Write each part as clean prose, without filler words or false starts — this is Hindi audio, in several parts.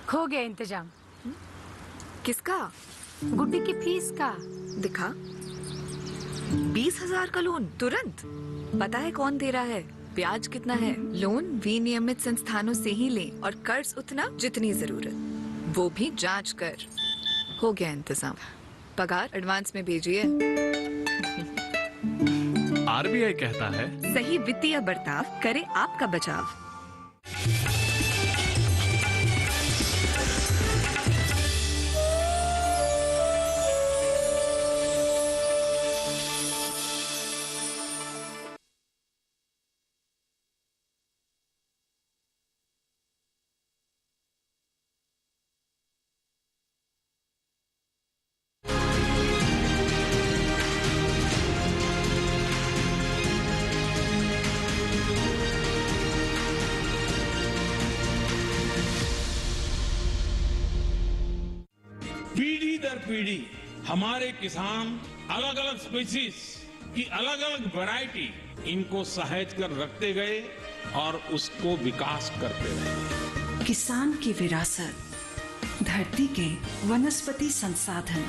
हो गया इंतजाम। किसका? गुड्डी की फीस का। दिखा। 20,000 का लोन तुरंत। पता है कौन दे रहा है, ब्याज कितना है? लोन विनियमित संस्थानों से ही लें और कर्ज उतना जितनी जरूरत, वो भी जांच कर। हो गया इंतजाम। पगार एडवांस में भेजिए। आरबीआई कहता है, सही वित्तीय बर्ताव करे आपका बचाव। पीढ़ी दर पीढ़ी हमारे किसान अलग अलग स्पीसीज की अलग अलग वैरायटी इनको सहेज कर रखते गए और उसको विकास करते रहे। किसान की विरासत, धरती के वनस्पति संसाधन,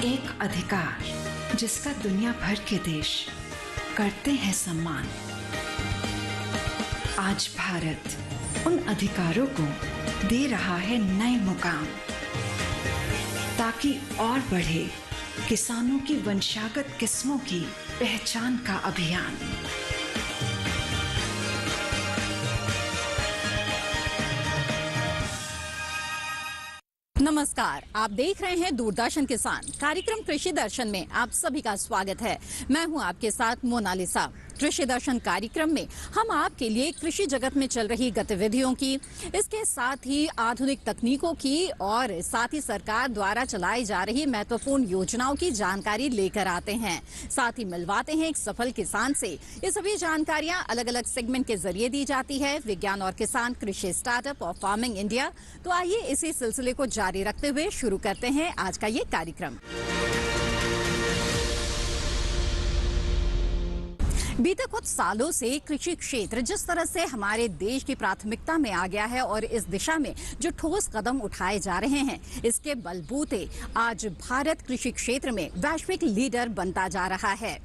एक अधिकार जिसका दुनिया भर के देश करते हैं सम्मान। आज भारत उन अधिकारों को दे रहा है नए मुकाम, ताकि और बढ़े किसानों की वंशागत किस्मों की पहचान का अभियान। नमस्कार, आप देख रहे हैं दूरदर्शन किसान। कार्यक्रम कृषि दर्शन में आप सभी का स्वागत है। मैं हूं आपके साथ मोनालिसा। कृषि दर्शन कार्यक्रम में हम आपके लिए कृषि जगत में चल रही गतिविधियों की, इसके साथ ही आधुनिक तकनीकों की और साथ ही सरकार द्वारा चलाई जा रही महत्वपूर्ण योजनाओं की जानकारी लेकर आते हैं। साथ ही मिलवाते हैं एक सफल किसान से। ये सभी जानकारियां अलग अलग सेगमेंट के जरिए दी जाती है। विज्ञान और किसान, कृषि स्टार्टअप और फार्मिंग इंडिया। तो आइए इसी सिलसिले को जारी रखते हुए शुरू करते हैं आज का ये कार्यक्रम। बीते कुछ सालों से कृषि क्षेत्र जिस तरह से हमारे देश की प्राथमिकता में आ गया है और इस दिशा में जो ठोस कदम उठाए जा रहे हैं, इसके बलबूते आज भारत कृषि क्षेत्र में वैश्विक लीडर बनता जा रहा है।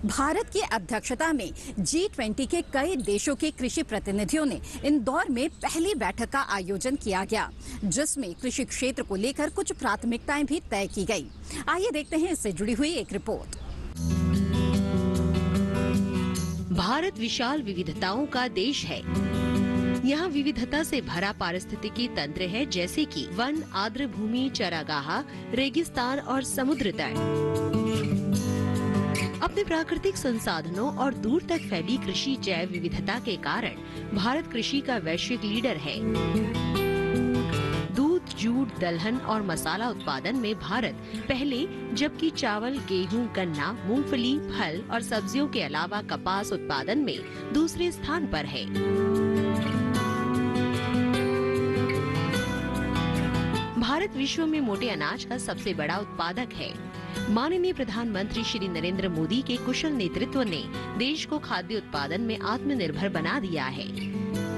भारत की अध्यक्षता में G20 के कई देशों के कृषि प्रतिनिधियों ने इंदौर में पहली बैठक का आयोजन किया गया, जिसमें कृषि क्षेत्र को लेकर कुछ प्राथमिकताएं भी तय की गई। आइए देखते हैं इससे जुड़ी हुई एक रिपोर्ट। भारत विशाल विविधताओं का देश है। यहाँ विविधता से भरा पारिस्थितिकी तंत्र है, जैसे कि वन, आर्द्र भूमि, चरागाह, रेगिस्तान और समुद्र तट। अपने प्राकृतिक संसाधनों और दूर तक फैली कृषि जैव विविधता के कारण भारत कृषि का वैश्विक लीडर है। दूध, जूट, दलहन और मसाला उत्पादन में भारत पहले, जबकि चावल, गेहूं, गन्ना, मूंगफली, फल और सब्जियों के अलावा कपास उत्पादन में दूसरे स्थान पर है। भारत विश्व में मोटे अनाज का सबसे बड़ा उत्पादक है। माननीय प्रधानमंत्री श्री नरेंद्र मोदी के कुशल नेतृत्व ने देश को खाद्य उत्पादन में आत्मनिर्भर बना दिया है,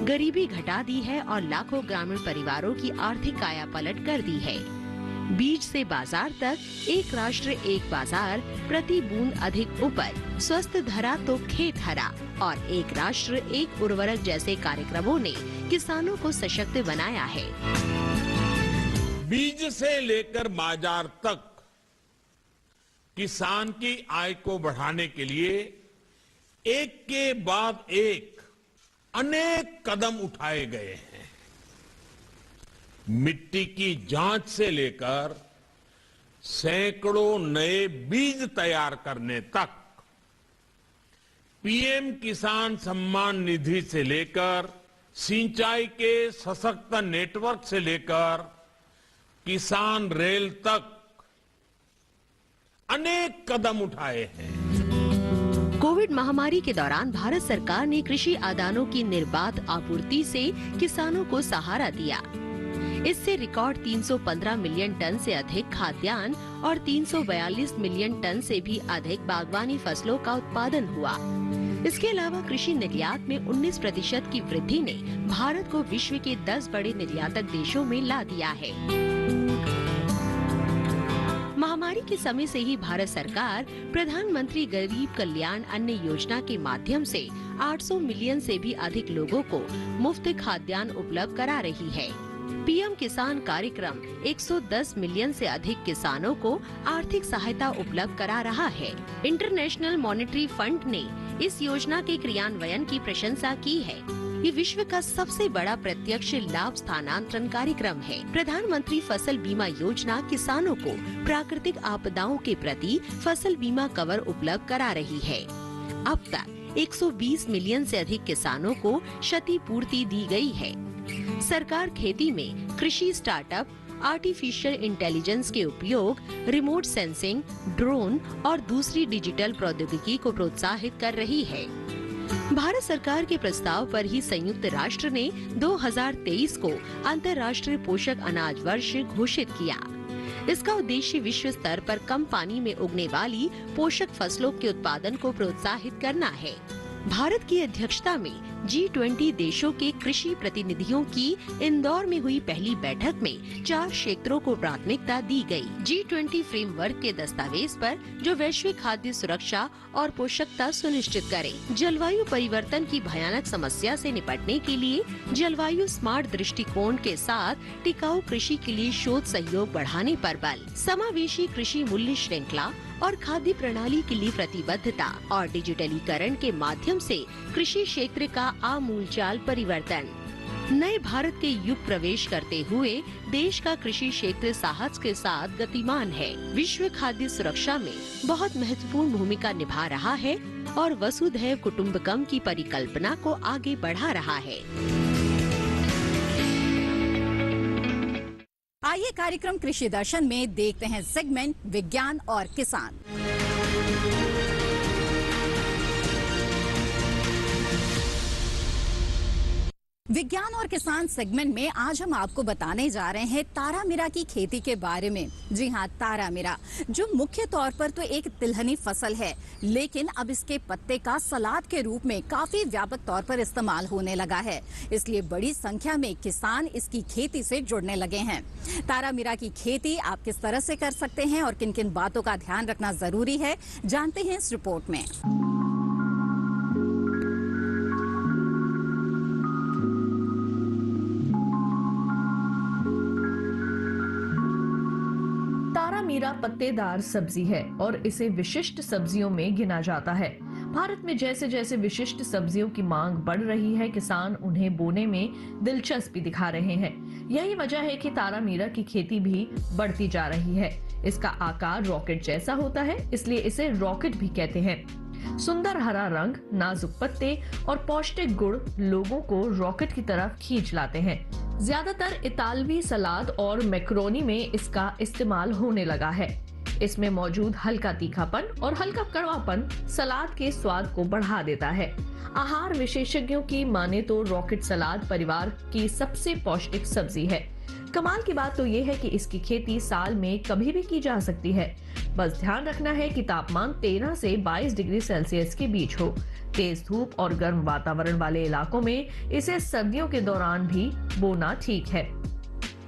गरीबी घटा दी है और लाखों ग्रामीण परिवारों की आर्थिक काया पलट कर दी है। बीज से बाजार तक, एक राष्ट्र एक बाजार, प्रति बूंद अधिक उपज, स्वस्थ धरा तो खेत हरा और एक राष्ट्र एक उर्वरक जैसे कार्यक्रमों ने किसानों को सशक्त बनाया है। बीज से लेकर बाजार तक किसान की आय को बढ़ाने के लिए एक के बाद एक अनेक कदम उठाए गए हैं। मिट्टी की जांच से लेकर सैकड़ों नए बीज तैयार करने तक, पीएम किसान सम्मान निधि से लेकर सिंचाई के सशक्त नेटवर्क से लेकर किसान रेल तक अनेक कदम उठाए हैं। कोविड महामारी के दौरान भारत सरकार ने कृषि आदानों की निर्बाध आपूर्ति से किसानों को सहारा दिया। इससे रिकॉर्ड 315 मिलियन टन से अधिक खाद्यान्न और 342 मिलियन टन से भी अधिक बागवानी फसलों का उत्पादन हुआ। इसके अलावा कृषि निर्यात में 19% की वृद्धि ने भारत को विश्व के 10 बड़े निर्यातक देशों में ला दिया है। महामारी के समय से ही भारत सरकार प्रधानमंत्री गरीब कल्याण अन्न योजना के माध्यम से 800 मिलियन से भी अधिक लोगों को मुफ्त खाद्यान्न उपलब्ध करा रही है। पीएम किसान कार्यक्रम 110 मिलियन से अधिक किसानों को आर्थिक सहायता उपलब्ध करा रहा है। इंटरनेशनल मॉनेटरी फंड ने इस योजना के क्रियान्वयन की प्रशंसा की है। ये विश्व का सबसे बड़ा प्रत्यक्ष लाभ स्थानांतरण कार्यक्रम है। प्रधानमंत्री फसल बीमा योजना किसानों को प्राकृतिक आपदाओं के प्रति फसल बीमा कवर उपलब्ध करा रही है। अब तक 120 मिलियन से अधिक किसानों को क्षतिपूर्ति दी गई है। सरकार खेती में कृषि स्टार्टअप, आर्टिफिशियल इंटेलिजेंस के उपयोग, रिमोट सेंसिंग, ड्रोन और दूसरी डिजिटल प्रौद्योगिकी को प्रोत्साहित कर रही है। भारत सरकार के प्रस्ताव पर ही संयुक्त राष्ट्र ने 2023 को अंतर्राष्ट्रीय पोषक अनाज वर्ष घोषित किया। इसका उद्देश्य विश्व स्तर पर कम पानी में उगने वाली पोषक फसलों के उत्पादन को प्रोत्साहित करना है। भारत की अध्यक्षता में G20 देशों के कृषि प्रतिनिधियों की इंदौर में हुई पहली बैठक में 4 क्षेत्रों को प्राथमिकता दी गई। G20 फ्रेमवर्क के दस्तावेज पर जो वैश्विक खाद्य सुरक्षा और पोषकता सुनिश्चित करे, जलवायु परिवर्तन की भयानक समस्या से निपटने के लिए जलवायु स्मार्ट दृष्टिकोण के साथ टिकाऊ कृषि के लिए शोध सहयोग बढ़ाने पर बल, समावेशी कृषि मूल्य श्रृंखला और खाद्य प्रणाली के लिए प्रतिबद्धता और डिजिटलीकरण के माध्यम से कृषि क्षेत्र का आमूलचाल परिवर्तन। नए भारत के युग प्रवेश करते हुए देश का कृषि क्षेत्र साहस के साथ गतिमान है, विश्व खाद्य सुरक्षा में बहुत महत्वपूर्ण भूमिका निभा रहा है और वसुधैव कुटुंबकम की परिकल्पना को आगे बढ़ा रहा है। आइए कार्यक्रम कृषि दर्शन में देखते हैं सेगमेंट विज्ञान और किसान। विज्ञान और किसान सेगमेंट में आज हम आपको बताने जा रहे हैं तारामीरा की खेती के बारे में। जी हाँ, तारामीरा जो मुख्य तौर पर तो एक तिलहनी फसल है, लेकिन अब इसके पत्ते का सलाद के रूप में काफी व्यापक तौर पर इस्तेमाल होने लगा है। इसलिए बड़ी संख्या में किसान इसकी खेती से जुड़ने लगे हैं। तारामीरा की खेती आप किस तरह से कर सकते हैं और किन किन बातों का ध्यान रखना जरूरी है, जानते हैं इस रिपोर्ट में। तारामीरा पत्तेदार सब्जी है और इसे विशिष्ट सब्जियों में गिना जाता है। भारत में जैसे जैसे विशिष्ट सब्जियों की मांग बढ़ रही है, किसान उन्हें बोने में दिलचस्पी दिखा रहे हैं। यही वजह है कि तारामीरा की खेती भी बढ़ती जा रही है। इसका आकार रॉकेट जैसा होता है, इसलिए इसे रॉकेट भी कहते हैं। सुंदर हरा रंग, नाजुक पत्ते और पौष्टिक गुण लोगों को रॉकेट की तरफ खींच लाते हैं। ज्यादातर इतालवी सलाद और मैक्रोनी में इसका इस्तेमाल होने लगा है। इसमें मौजूद हल्का तीखापन और हल्का कड़वापन सलाद के स्वाद को बढ़ा देता है। आहार विशेषज्ञों की माने तो रॉकेट सलाद परिवार की सबसे पौष्टिक सब्जी है। कमाल की बात तो ये है कि इसकी खेती साल में कभी भी की जा सकती है। बस ध्यान रखना है कि तापमान 13 से 22 डिग्री सेल्सियस के बीच हो। तेज धूप और गर्म वातावरण वाले इलाकों में इसे सर्दियों के दौरान भी बोना ठीक है।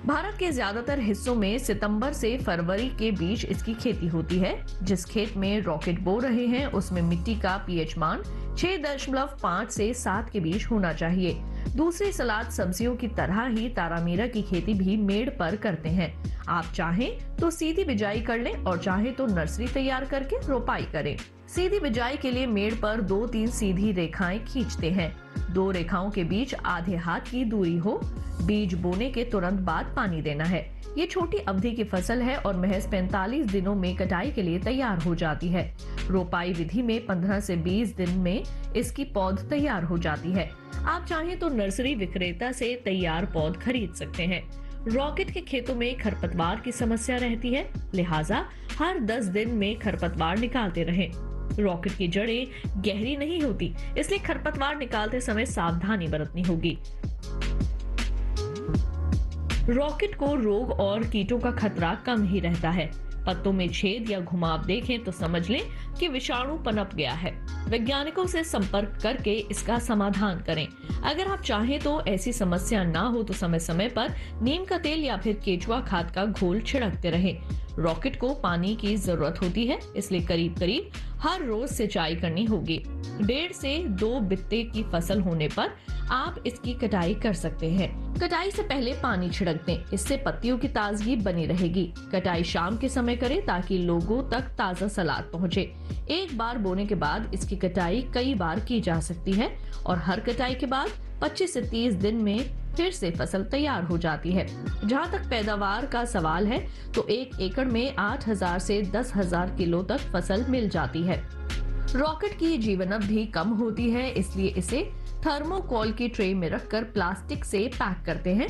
भारत के ज्यादातर हिस्सों में सितंबर से फरवरी के बीच इसकी खेती होती है। जिस खेत में रॉकेट बो रहे हैं उसमें मिट्टी का पीएच मान 6.5 से 7 के बीच होना चाहिए। दूसरी सलाद सब्जियों की तरह ही तारामीरा की खेती भी मेड़ पर करते हैं। आप चाहें तो सीधी बिजाई कर लें और चाहें तो नर्सरी तैयार करके रोपाई करें। सीधी बिजाई के लिए मेड़ पर 2-3 सीधी रेखाएं खींचते हैं। 2 रेखाओं के बीच आधे हाथ की दूरी हो। बीज बोने के तुरंत बाद पानी देना है। ये छोटी अवधि की फसल है और महज 45 दिनों में कटाई के लिए तैयार हो जाती है। रोपाई विधि में 15 से 20 दिन में इसकी पौध तैयार हो जाती है। आप चाहें तो नर्सरी विक्रेता से तैयार पौध खरीद सकते हैं। रॉकेट के खेतों में खरपतवार की समस्या रहती है, लिहाजा हर 10 दिन में खरपतवार निकालते रहें। रॉकेट की जड़ें गहरी नहीं होती, इसलिए खरपतवार निकालते समय सावधानी बरतनी होगी। रॉकेट को रोग और कीटों का खतरा कम ही रहता है। पत्तों में छेद या घुमाव देखें तो समझ लें कि विषाणु पनप गया है। वैज्ञानिकों से संपर्क करके इसका समाधान करें। अगर आप चाहें तो ऐसी समस्या ना हो तो समय समय पर नीम का तेल या फिर केचुआ खाद का घोल छिड़कते रहें। रॉकेट को पानी की जरूरत होती है, इसलिए करीब करीब हर रोज सिंचाई करनी होगी। 1.5 से 2 बित्ते की फसल होने पर आप इसकी कटाई कर सकते हैं। कटाई से पहले पानी छिड़क दें, इससे पत्तियों की ताजगी बनी रहेगी। कटाई शाम के समय करें ताकि लोगों तक ताजा सलाद पहुंचे। एक बार बोने के बाद इसकी कटाई कई बार की जा सकती है और हर कटाई के बाद 25 से 30 दिन में फिर से फसल तैयार हो जाती है। जहाँ तक पैदावार का सवाल है तो 1 एकड़ में 8,000 से 10,000 किलो तक फसल मिल जाती है। रॉकेट की जीवन अवधि कम होती है, इसलिए इसे थर्मोकोल की ट्रे में रखकर प्लास्टिक से पैक करते हैं,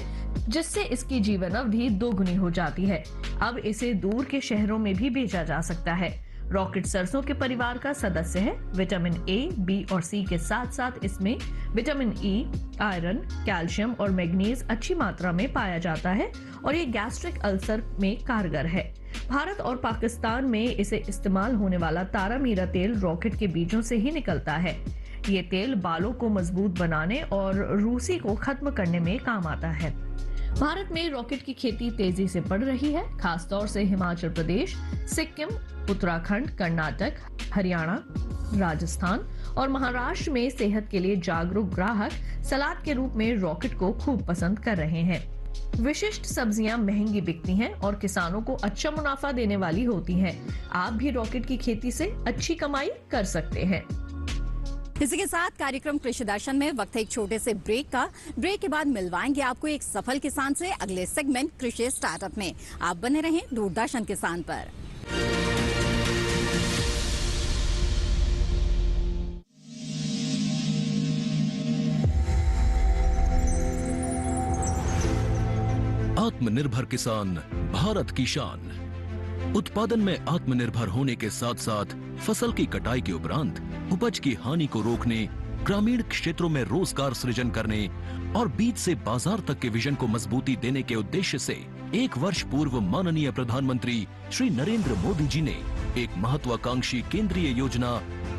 जिससे इसकी जीवन अवधि 2 गुनी हो जाती है। अब इसे दूर के शहरों में भी भेजा जा सकता है। रॉकेट सरसों के परिवार का सदस्य है। विटामिन ए, बी और सी के साथ साथ इसमें विटामिन ई, आयरन, कैल्शियम और मैग्नीज अच्छी मात्रा में पाया जाता है और ये गैस्ट्रिक अल्सर में कारगर है। भारत और पाकिस्तान में इसे इस्तेमाल होने वाला तारामीरा तेल रॉकेट के बीजों से ही निकलता है। ये तेल बालों को मजबूत बनाने और रूसी को खत्म करने में काम आता है। भारत में रॉकेट की खेती तेजी से बढ़ रही है, खासतौर से हिमाचल प्रदेश, सिक्किम, उत्तराखंड, कर्नाटक, हरियाणा, राजस्थान और महाराष्ट्र में सेहत के लिए जागरूक ग्राहक सलाद के रूप में रॉकेट को खूब पसंद कर रहे हैं। विशिष्ट सब्जियां महंगी बिकती हैं और किसानों को अच्छा मुनाफा देने वाली होती हैं। आप भी रॉकेट की खेती से अच्छी कमाई कर सकते हैं। इसी के साथ कार्यक्रम कृषि दर्शन में वक्त है एक छोटे से ब्रेक का। ब्रेक के बाद मिलवाएंगे आपको एक सफल किसान से अगले सेगमेंट कृषि स्टार्टअप में। आप बने रहें दूरदर्शन किसान पर। आत्मनिर्भर किसान भारत की शान। उत्पादन में आत्मनिर्भर होने के साथ साथ फसल की कटाई के उपरांत उपज की हानि को रोकने, ग्रामीण क्षेत्रों में रोजगार सृजन करने और बीज से बाजार तक के विजन को मजबूती देने के उद्देश्य से 1 वर्ष पूर्व माननीय प्रधानमंत्री श्री नरेंद्र मोदी जी ने एक महत्वाकांक्षी केंद्रीय योजना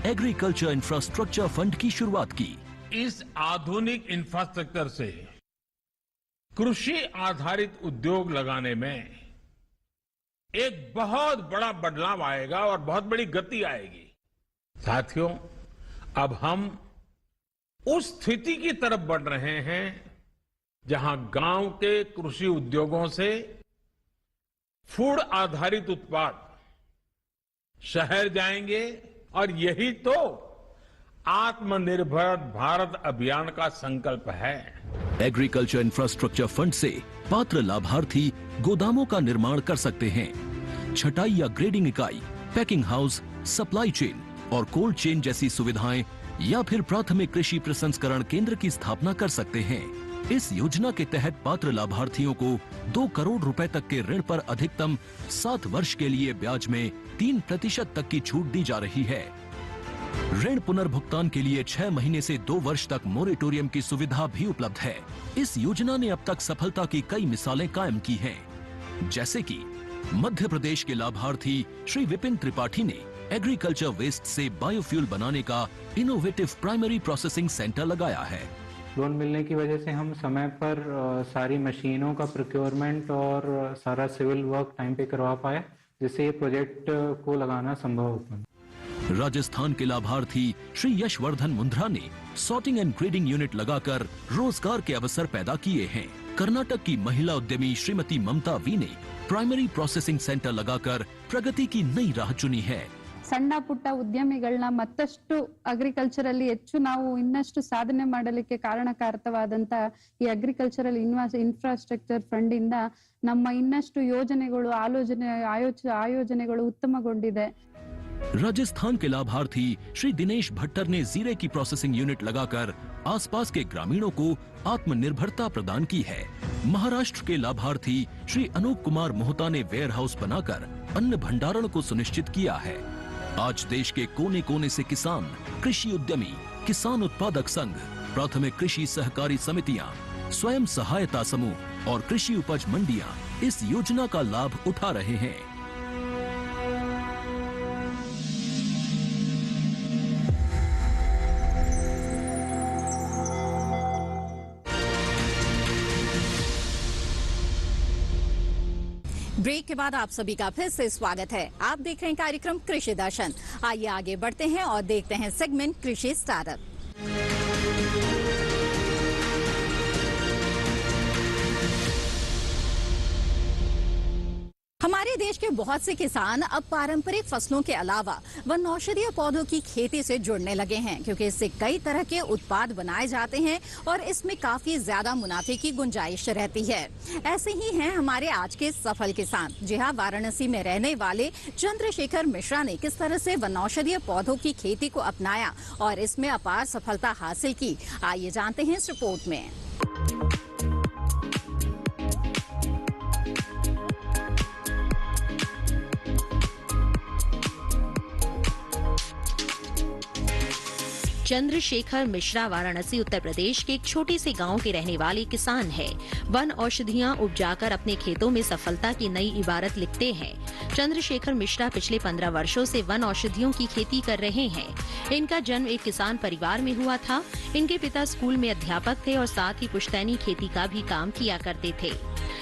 एग्रीकल्चर इंफ्रास्ट्रक्चर फंड की शुरुआत की। इस आधुनिक इंफ्रास्ट्रक्चर से कृषि आधारित उद्योग लगाने में एक बहुत बड़ा बदलाव आएगा और बहुत बड़ी गति आएगी। साथियों, अब हम उस स्थिति की तरफ बढ़ रहे हैं जहां गांव के कृषि उद्योगों से फूड आधारित उत्पाद शहर जाएंगे और यही तो आत्मनिर्भर भारत अभियान का संकल्प है। एग्रीकल्चर इंफ्रास्ट्रक्चर फंड से पात्र लाभार्थी गोदामों का निर्माण कर सकते हैं, छटाई या ग्रेडिंग इकाई, पैकिंग हाउस, सप्लाई चेन और कोल्ड चेन जैसी सुविधाएं या फिर प्राथमिक कृषि प्रसंस्करण केंद्र की स्थापना कर सकते हैं। इस योजना के तहत पात्र लाभार्थियों को 2 करोड़ रुपए तक के ऋण पर अधिकतम 7 वर्ष के लिए ब्याज में 3% तक की छूट दी जा रही है। ऋण पुनर्भुगतान के लिए 6 महीने से 2 वर्ष तक मोरेटोरियम की सुविधा भी उपलब्ध है। इस योजना ने अब तक सफलता की कई मिसालें कायम की हैं, जैसे कि मध्य प्रदेश के लाभार्थी श्री विपिन त्रिपाठी ने एग्रीकल्चर वेस्ट से बायोफ्यूल बनाने का इनोवेटिव प्राइमरी प्रोसेसिंग सेंटर लगाया है। लोन मिलने की वजह से हम समय पर सारी मशीनों का प्रोक्योरमेंट और सारा सिविल वर्क टाइम पे करवा पाए, जिससे ये प्रोजेक्ट को लगाना संभव हो पाया। राजस्थान के लाभार्थी श्री यशवर्धन मुंद्रा ने सॉर्टिंग एंड ग्रेडिंग यूनिट लगाकर रोजगार के अवसर पैदा किए हैं। कर्नाटक की महिला उद्यमी श्रीमती ममता वी ने प्राइमरी प्रोसेसिंग सेंटर लगाकर प्रगति की नई राह चुनी है। ಸಣ್ಣ ಪುಟ್ಟ ಉದ್ಯಮಿಗಳನ್ನ ಮತ್ತಷ್ಟು ಅಗ್ರಿಕಲ್ಚರ್ ಅಲ್ಲಿ ಹೆಚ್ಚು ನಾವು ಇನ್ನಷ್ಟು ಸಾಧನೆ ಮಾಡಲಿಕ್ಕೆ ಕಾರಣಕಾರಕವಾದಂತ ಈ ಅಗ್ರಿಕಲ್ಚರಲ್ ಇನ್ಫ್ರಾಸ್ಟ್ರಕ್ಚರ್ ಫಂಡ್ ಇಂದ ನಮ್ಮ ಇನ್ನಷ್ಟು ಯೋಜನೆಗಳು ಆಯೋಜನೆಗಳು ಉತ್ತಮಗೊಂಡಿದೆ। राजस्थान के लाभार्थी श्री दिनेश भट्टर ने जीरे की प्रोसेसिंग यूनिट लगाकर आसपास के ग्रामीणों को आत्मनिर्भरता प्रदान की है। महाराष्ट्र के लाभार्थी श्री अनूप कुमार मोहता ने वेयर हाउस बनाकर अन्न भंडारण को सुनिश्चित किया है। आज देश के कोने कोने से किसान, कृषि उद्यमी, किसान उत्पादक संघ, प्राथमिक कृषि सहकारी समितियां, स्वयं सहायता समूह और कृषि उपज मंडियां इस योजना का लाभ उठा रहे हैं। ब्रेक के बाद आप सभी का फिर से स्वागत है। आप देख रहे हैं कार्यक्रम कृषि दर्शन। आइए आगे बढ़ते हैं और देखते हैं सेगमेंट कृषि स्टार्टअप। हमारे देश के बहुत से किसान अब पारंपरिक फसलों के अलावा वन औषधीय पौधों की खेती से जुड़ने लगे हैं, क्योंकि इससे कई तरह के उत्पाद बनाए जाते हैं और इसमें काफी ज्यादा मुनाफे की गुंजाइश रहती है। ऐसे ही हैं हमारे आज के सफल किसान। जी हाँ, वाराणसी में रहने वाले चंद्रशेखर मिश्रा ने किस तरह से वन औषधीय पौधों की खेती को अपनाया और इसमें अपार सफलता हासिल की, आइए जानते हैं इस रिपोर्ट में। चंद्रशेखर मिश्रा वाराणसी उत्तर प्रदेश के एक छोटे से गांव के रहने वाले किसान हैं। वन औषधियां उपजाकर अपने खेतों में सफलता की नई इबारत लिखते हैं। चंद्रशेखर मिश्रा पिछले 15 वर्षों से वन औषधियों की खेती कर रहे हैं। इनका जन्म एक किसान परिवार में हुआ था। इनके पिता स्कूल में अध्यापक थे और साथ ही पुश्तैनी खेती का भी काम किया करते थे।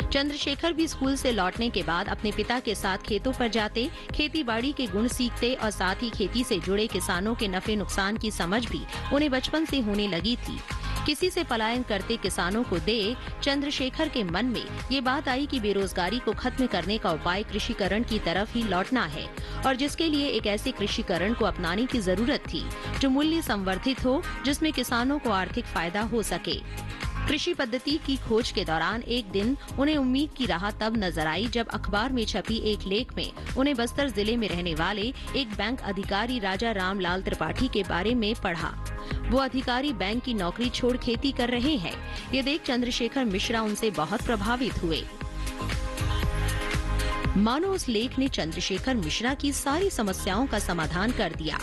चंद्रशेखर भी स्कूल से लौटने के बाद अपने पिता के साथ खेतों पर जाते, खेती बाड़ी के गुण सीखते और साथ ही खेती से जुड़े किसानों के नफे नुकसान की समझ भी उन्हें बचपन से होने लगी थी। किसी से पलायन करते किसानों को देख चंद्रशेखर के मन में ये बात आई कि बेरोजगारी को खत्म करने का उपाय कृषिकरण की तरफ ही लौटना है और जिसके लिए एक ऐसे कृषिकरण को अपनाने की जरूरत थी जो मूल्य संवर्धित हो, जिसमें किसानों को आर्थिक फायदा हो सके। कृषि पद्धति की खोज के दौरान एक दिन उन्हें उम्मीद की राह तब नजर आई जब अखबार में छपी एक लेख में उन्हें बस्तर जिले में रहने वाले एक बैंक अधिकारी राजा रामलाल त्रिपाठी के बारे में पढ़ा। वो अधिकारी बैंक की नौकरी छोड़ खेती कर रहे हैं। ये देख चंद्रशेखर मिश्रा उनसे बहुत प्रभावित हुए। मानो उस लेख ने चंद्रशेखर मिश्रा की सारी समस्याओं का समाधान कर दिया।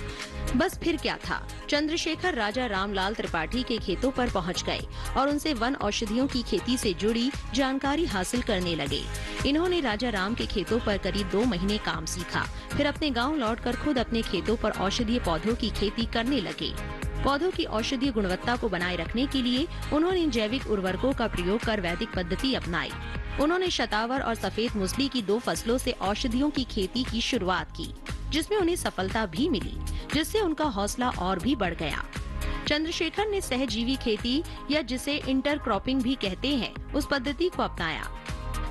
बस फिर क्या था, चंद्रशेखर राजा रामलाल त्रिपाठी के खेतों पर पहुंच गए और उनसे वन औषधियों की खेती से जुड़ी जानकारी हासिल करने लगे। इन्होंने राजा राम के खेतों पर करीब 2 महीने काम सीखा। फिर अपने गांव लौटकर खुद अपने खेतों पर औषधीय पौधों की खेती करने लगे। पौधों की औषधीय गुणवत्ता को बनाए रखने के लिए उन्होंने जैविक उर्वरकों का प्रयोग कर वैदिक पद्धति अपनाई। उन्होंने शतावर और सफेद मूसली की 2 फसलों से औषधियों की खेती की शुरुआत की, जिसमें उन्हें सफलता भी मिली, जिससे उनका हौसला और भी बढ़ गया। चंद्रशेखर ने सहजीवी खेती या जिसे इंटरक्रॉपिंग भी कहते हैं, उस पद्धति को अपनाया।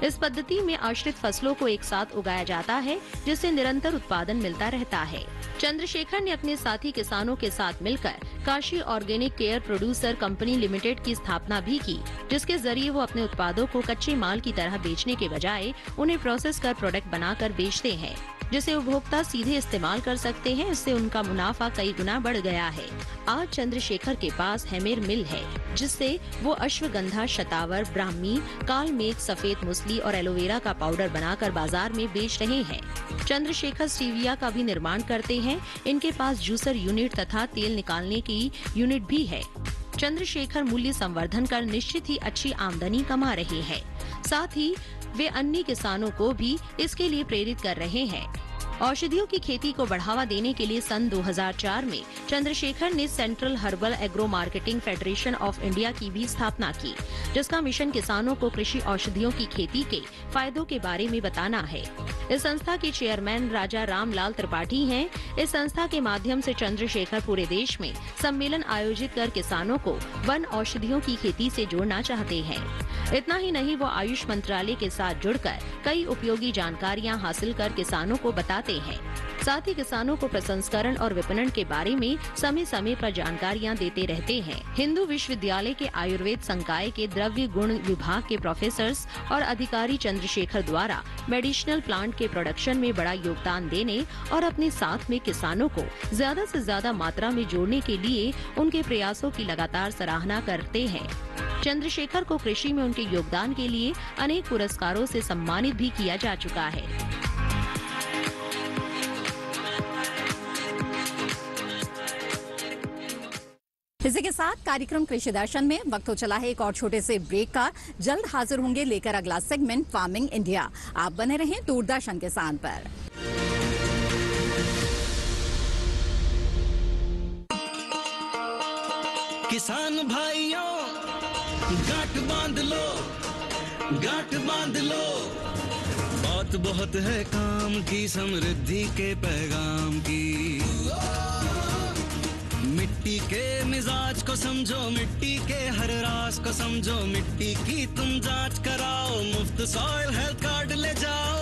इस पद्धति में आश्रित फसलों को एक साथ उगाया जाता है, जिससे निरंतर उत्पादन मिलता रहता है। चंद्रशेखर ने अपने साथी किसानों के साथ मिलकर Kashi organic care producer company limited की स्थापना भी की, जिसके जरिए वो अपने उत्पादों को कच्चे माल की तरह बेचने के बजाय उन्हें प्रोसेस कर प्रोडक्ट बनाकर बेचते हैं, जिसे उपभोक्ता सीधे इस्तेमाल कर सकते हैं। इससे उनका मुनाफा कई गुना बढ़ गया है। आज चंद्रशेखर के पास हेमेर मिल है, जिससे वो अश्वगंधा, शतावर, ब्राह्मी, काल मेघ, सफेद मूसली और एलोवेरा का पाउडर बनाकर बाजार में बेच रहे हैं। चंद्रशेखर स्टीविया का भी निर्माण करते हैं। इनके पास जूसर यूनिट तथा तेल निकालने की यूनिट भी है। चंद्रशेखर मूल्य संवर्धन कर निश्चित ही अच्छी आमदनी कमा रहे हैं। साथ ही वे अन्य किसानों को भी इसके लिए प्रेरित कर रहे हैं। औषधियों की खेती को बढ़ावा देने के लिए सन 2004 में चंद्रशेखर ने central herbal agro marketing federation of India की भी स्थापना की, जिसका मिशन किसानों को कृषि औषधियों की खेती के फायदों के बारे में बताना है। इस संस्था के चेयरमैन राजा रामलाल त्रिपाठी हैं। इस संस्था के माध्यम से चंद्रशेखर पूरे देश में सम्मेलन आयोजित कर किसानों को वन औषधियों की खेती से जोड़ना चाहते हैं। इतना ही नहीं, वो आयुष मंत्रालय के साथ जुड़कर कई उपयोगी जानकारियां हासिल कर किसानों को बताते हैं। साथ ही किसानों को प्रसंस्करण और विपणन के बारे में समय समय पर जानकारियां देते रहते हैं। हिंदू विश्वविद्यालय के आयुर्वेद संकाय के द्रव्य गुण विभाग के प्रोफेसर्स और अधिकारी चंद्रशेखर द्वारा मेडिसिनल प्लांट के प्रोडक्शन में बड़ा योगदान देने और अपने साथ में किसानों को ज्यादा से ज्यादा मात्रा में जोड़ने के लिए उनके प्रयासों की लगातार सराहना करते हैं। चंद्रशेखर को कृषि में उनके योगदान के लिए अनेक पुरस्कारों से सम्मानित भी किया जा चुका है। इसी के साथ कार्यक्रम कृषि दर्शन में वक्त हो चला है एक और छोटे से ब्रेक का। जल्द हाजिर होंगे लेकर अगला सेगमेंट फार्मिंग इंडिया। आप बने रहें दूरदर्शन किसान पर। किसान भाइयों गांठ बांध लो, गांठ बांध लो। बात बहुत है काम की, समृद्धि के पैगाम की। मिट्टी के मिजाज को समझो, मिट्टी के हर राज को समझो, मिट्टी की तुम जांच कराओ, मुफ्त सॉइल हेल्थ कार्ड ले जाओ।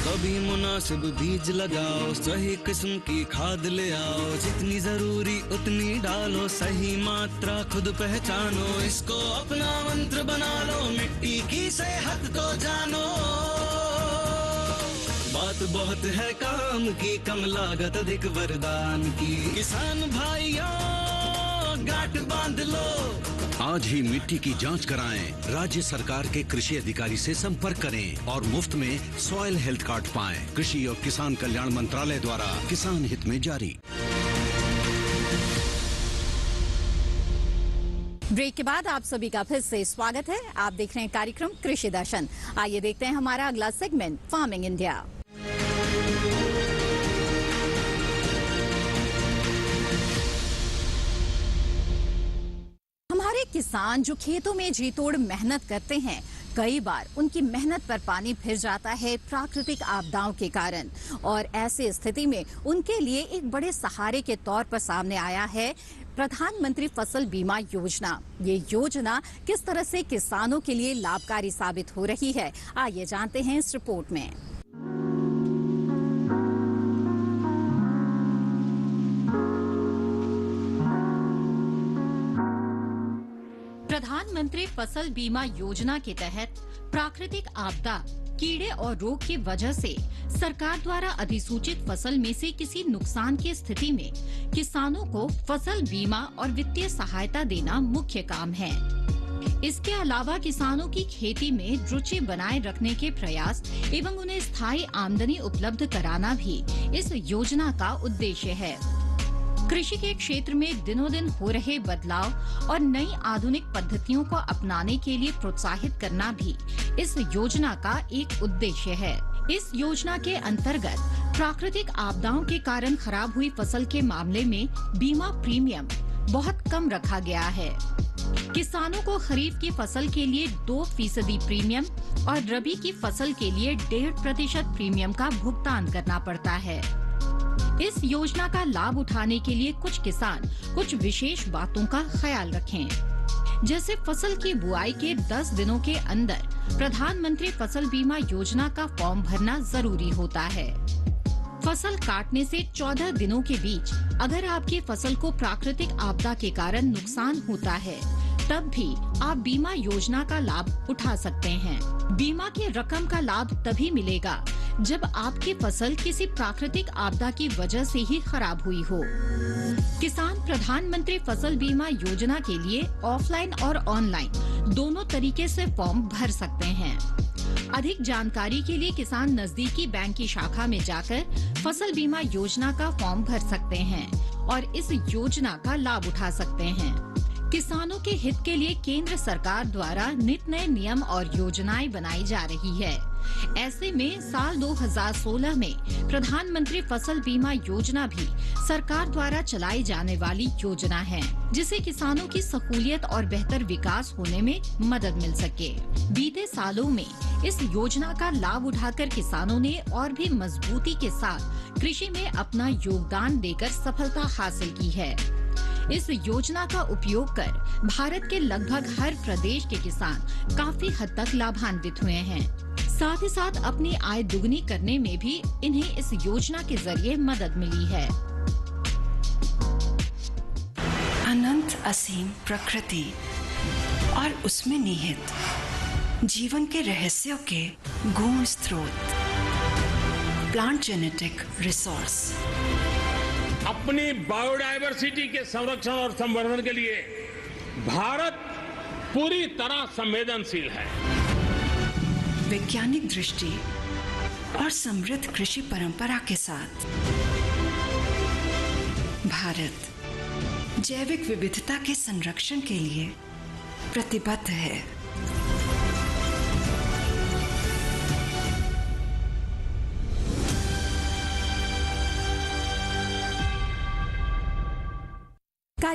कभी मुनासिब बीज लगाओ, सही किस्म की खाद ले आओ, जितनी जरूरी उतनी डालो, सही मात्रा खुद पहचानो, इसको अपना मंत्र बना लो, मिट्टी की सेहत को जानो। बात बहुत है काम की, कम लागत अधिक वरदान की। किसान भाइयों गांठ बांध लो, आज ही मिट्टी की जांच कराएं, राज्य सरकार के कृषि अधिकारी से संपर्क करें और मुफ्त में सॉइल हेल्थ कार्ड पाएं। कृषि और किसान कल्याण मंत्रालय द्वारा किसान हित में जारी। ब्रेक के बाद आप सभी का फिर से स्वागत है। आप देख रहे हैं कार्यक्रम कृषि दर्शन। आइए देखते हैं हमारा अगला सेगमेंट, फार्मिंग इंडिया। हमारे किसान जो खेतों में जी तोड़ मेहनत करते हैं, कई बार उनकी मेहनत पर पानी फिर जाता है प्राकृतिक आपदाओं के कारण, और ऐसी स्थिति में उनके लिए एक बड़े सहारे के तौर पर सामने आया है प्रधानमंत्री फसल बीमा योजना। ये योजना किस तरह से किसानों के लिए लाभकारी साबित हो रही है, आइए जानते हैं इस रिपोर्ट में। प्रधानमंत्री फसल बीमा योजना के तहत प्राकृतिक आपदा, कीड़े और रोग की वजह से सरकार द्वारा अधिसूचित फसल में से किसी नुकसान की स्थिति में किसानों को फसल बीमा और वित्तीय सहायता देना मुख्य काम है। इसके अलावा किसानों की खेती में रुचि बनाए रखने के प्रयास एवं उन्हें स्थायी आमदनी उपलब्ध कराना भी इस योजना का उद्देश्य है। कृषि के क्षेत्र में दिनों दिन हो रहे बदलाव और नई आधुनिक पद्धतियों को अपनाने के लिए प्रोत्साहित करना भी इस योजना का एक उद्देश्य है। इस योजना के अंतर्गत प्राकृतिक आपदाओं के कारण खराब हुई फसल के मामले में बीमा प्रीमियम बहुत कम रखा गया है। किसानों को खरीफ की फसल के लिए 2% प्रीमियम और रबी की फसल के लिए 1.5% प्रीमियम का भुगतान करना पड़ता है। इस योजना का लाभ उठाने के लिए कुछ किसान कुछ विशेष बातों का ख्याल रखें, जैसे फसल की बुआई के 10 दिनों के अंदर प्रधानमंत्री फसल बीमा योजना का फॉर्म भरना जरूरी होता है। फसल काटने से 14 दिनों के बीच अगर आपकी फसल को प्राकृतिक आपदा के कारण नुकसान होता है, तब भी आप बीमा योजना का लाभ उठा सकते हैं। बीमा की रकम का लाभ तभी मिलेगा जब आपकी फसल किसी प्राकृतिक आपदा की वजह से ही खराब हुई हो। किसान प्रधानमंत्री फसल बीमा योजना के लिए ऑफलाइन और ऑनलाइन दोनों तरीके से फॉर्म भर सकते हैं। अधिक जानकारी के लिए किसान नजदीकी बैंक की शाखा में जाकर फसल बीमा योजना का फॉर्म भर सकते हैं और इस योजना का लाभ उठा सकते हैं। किसानों के हित के लिए केंद्र सरकार द्वारा नित नए नियम और योजनाएं बनाई जा रही है। ऐसे में साल 2016 में प्रधानमंत्री फसल बीमा योजना भी सरकार द्वारा चलाई जाने वाली योजना है, जिससे किसानों की सहूलियत और बेहतर विकास होने में मदद मिल सके। बीते सालों में इस योजना का लाभ उठाकर किसानों ने और भी मजबूती के साथ कृषि में अपना योगदान देकर सफलता हासिल की है। इस योजना का उपयोग कर भारत के लगभग हर प्रदेश के किसान काफी हद तक लाभान्वित हुए हैं। साथ ही साथ अपनी आय दुगनी करने में भी इन्हें इस योजना के जरिए मदद मिली है। अनंत असीम प्रकृति और उसमें निहित जीवन के रहस्यों के गूढ़ स्रोत, प्लांट जेनेटिक रिसोर्स। अपनी बायोडायवर्सिटी के संरक्षण और संवर्धन के लिए भारत पूरी तरह संवेदनशील है। वैज्ञानिक दृष्टि और समृद्ध कृषि परंपरा के साथ भारत जैविक विविधता के संरक्षण के लिए प्रतिबद्ध है।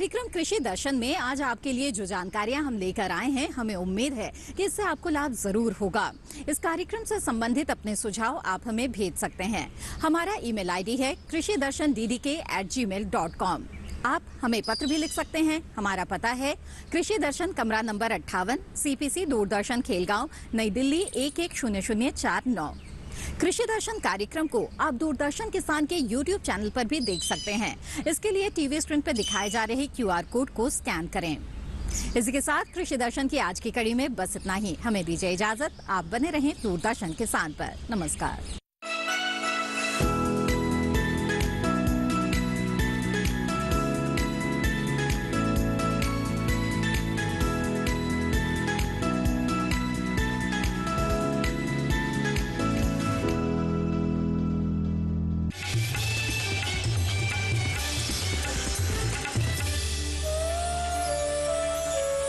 कार्यक्रम कृषि दर्शन में आज आपके लिए जो जानकारियां हम लेकर आए हैं, हमें उम्मीद है कि इससे आपको लाभ जरूर होगा। इस कार्यक्रम से संबंधित अपने सुझाव आप हमें भेज सकते हैं। हमारा ईमेल आईडी है krishidarshandddk@gmail.com। आप हमें पत्र भी लिख सकते हैं। हमारा पता है कृषि दर्शन, कमरा नंबर 58, CPC, दूरदर्शन, खेलगांव, नई दिल्ली 110049। कृषि दर्शन कार्यक्रम को आप दूरदर्शन किसान के YouTube चैनल पर भी देख सकते हैं। इसके लिए टीवी स्क्रीन पर दिखाए जा रहे QR कोड को स्कैन करें। इसी के साथ कृषि दर्शन की आज की कड़ी में बस इतना ही। हमें दीजिए इजाजत। आप बने रहें दूरदर्शन किसान पर। नमस्कार।